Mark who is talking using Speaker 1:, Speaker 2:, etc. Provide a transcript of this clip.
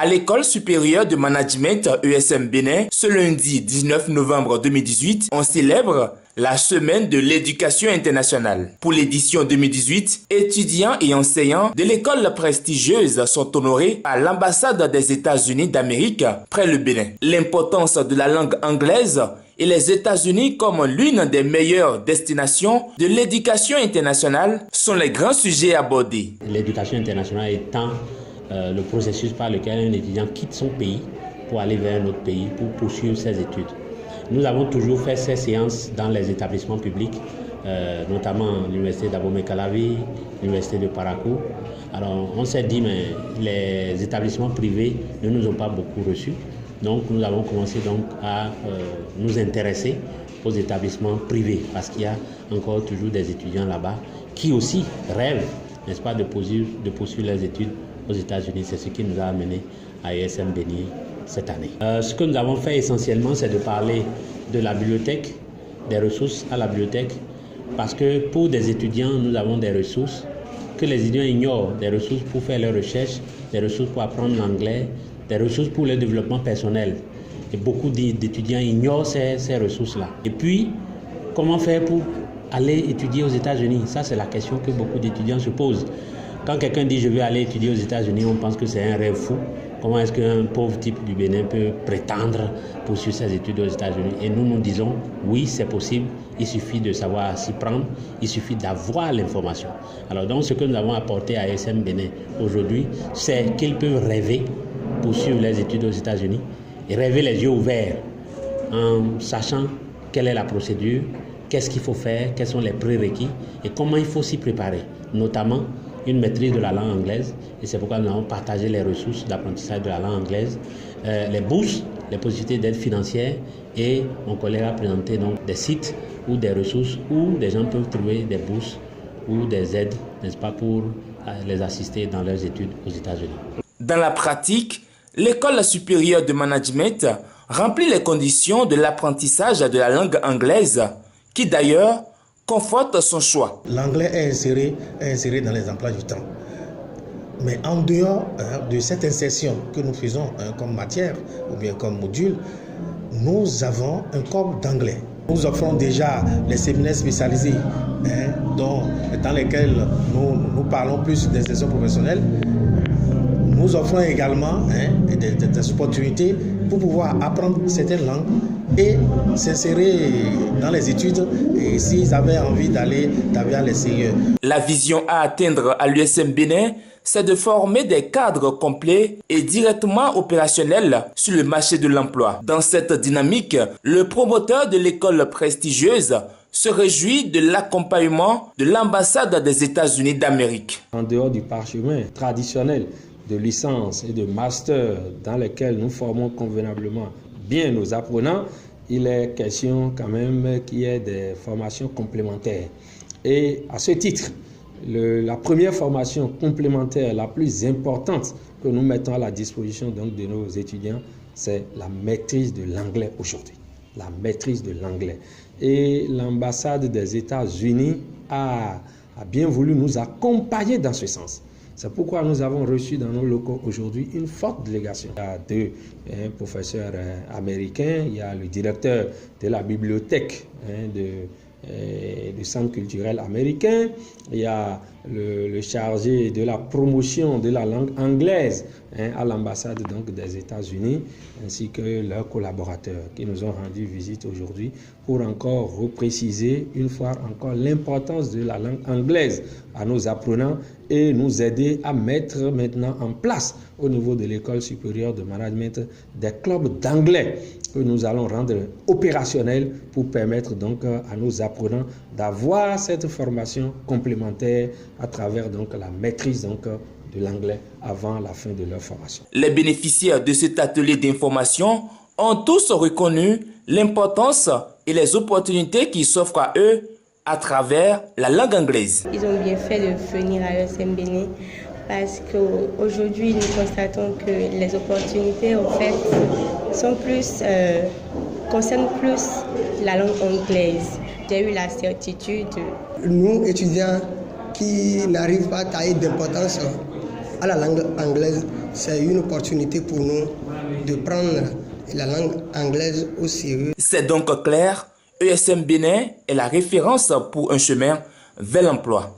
Speaker 1: À l'école supérieure de management ESM Bénin, ce lundi 19 novembre 2018, on célèbre la semaine de l'éducation internationale. Pour l'édition 2018, étudiants et enseignants de l'école prestigieuse sont honorés à l'ambassade des États-Unis d'Amérique près le Bénin. L'importance de la langue anglaise et les États-Unis comme l'une des meilleures destinations de l'éducation internationale sont les grands sujets abordés.
Speaker 2: L'éducation internationale étant le processus par lequel un étudiant quitte son pays pour aller vers un autre pays pour poursuivre ses études. Nous avons toujours fait ces séances dans les établissements publics, notamment l'université d'Abomey-Calavi, l'université de Parakou. Alors on s'est dit, mais les établissements privés ne nous ont pas beaucoup reçus. Donc nous avons commencé donc à nous intéresser aux établissements privés parce qu'il y a encore toujours des étudiants là-bas qui aussi rêvent, n'est-ce pas, de poursuivre leurs études aux États-Unis. C'est ce qui nous a amené à ESM Béni cette année. Ce que nous avons fait essentiellement, c'est de parler de la bibliothèque, des ressources à la bibliothèque, parce que pour des étudiants, nous avons des ressources que les étudiants ignorent, des ressources pour faire leurs recherches, des ressources pour apprendre l'anglais, des ressources pour le développement personnel. Et beaucoup d'étudiants ignorent ces ressources-là. Et puis, comment faire pour aller étudier aux États-Unis? Ça, c'est la question que beaucoup d'étudiants se posent. Quand quelqu'un dit « je vais aller étudier aux États-Unis », on pense que c'est un rêve fou. Comment est-ce qu'un pauvre type du Bénin peut prétendre poursuivre ses études aux États-Unis? Et nous disons « oui, c'est possible, il suffit de savoir s'y prendre, il suffit d'avoir l'information ». Alors donc, ce que nous avons apporté à ESM Bénin aujourd'hui, c'est qu'ils peuvent rêver, poursuivre les études aux États-Unis et rêver les yeux ouverts en sachant quelle est la procédure, qu'est-ce qu'il faut faire, quels sont les prérequis et comment il faut s'y préparer, notamment une maîtrise de la langue anglaise. Et c'est pourquoi nous avons partagé les ressources d'apprentissage de la langue anglaise, les bourses, les possibilités d'aide financière, et mon collègue a présenté donc des sites ou des ressources où des gens peuvent trouver des bourses ou des aides, n'est-ce pas, pour les assister dans leurs études aux États-Unis.
Speaker 1: Dans la pratique, l'école supérieure de management remplit les conditions de l'apprentissage de la langue anglaise, qui d'ailleurs conforte son choix.
Speaker 3: L'anglais est inséré dans les emplois du temps. Mais en dehors de cette insertion que nous faisons comme matière ou bien comme module, nous avons un corps d'anglais. Nous offrons déjà les séminaires spécialisés dans lesquels nous parlons plus des insertions professionnelles. Nous offrons également des opportunités pour pouvoir apprendre certaines langues et s'insérer dans les études et s'ils avaient envie d'aller à l'extérieur.
Speaker 1: La vision à atteindre à l'USM Bénin, c'est de former des cadres complets et directement opérationnels sur le marché de l'emploi. Dans cette dynamique, le promoteur de l'école prestigieuse se réjouit de l'accompagnement de l'ambassade des États-Unis d'Amérique.
Speaker 4: En dehors du parchemin traditionnel de licence et de master dans lesquels nous formons convenablement bien nos apprenants, il est question quand même qu'il y ait des formations complémentaires. Et à ce titre, la première formation complémentaire la plus importante que nous mettons à la disposition donc de nos étudiants, c'est la maîtrise de l'anglais aujourd'hui. La maîtrise de l'anglais. Et l'ambassade des États-Unis a bien voulu nous accompagner dans ce sens. C'est pourquoi nous avons reçu dans nos locaux aujourd'hui une forte délégation. Il y a deux professeurs américains, il y a le directeur de la bibliothèque du centre culturel américain, il y a le chargé de la promotion de la langue anglaise à l'ambassade donc des États-Unis, ainsi que leurs collaborateurs qui nous ont rendu visite aujourd'hui pour encore repréciser une fois encore l'importance de la langue anglaise à nos apprenants et nous aider à mettre maintenant en place au niveau de l'école supérieure de management des clubs d'anglais que nous allons rendre opérationnels pour permettre donc à nos apprenants d'avoir cette formation complémentaire à travers donc la maîtrise donc de l'anglais avant la fin de leur formation.
Speaker 1: Les bénéficiaires de cet atelier d'information ont tous reconnu l'importance et les opportunités qui s'offrent à eux à travers la langue anglaise.
Speaker 5: Ils ont bien fait de venir à l'ESM Bénin parce qu'aujourd'hui nous constatons que les opportunités offertes sont concernent plus la langue anglaise. J'ai eu la certitude.
Speaker 6: Nous, étudiants qui n'arrivent pas à tailler d'importance à la langue anglaise, c'est une opportunité pour nous de prendre la langue anglaise au sérieux.
Speaker 1: C'est donc clair, ESM Bénin est la référence pour un chemin vers l'emploi.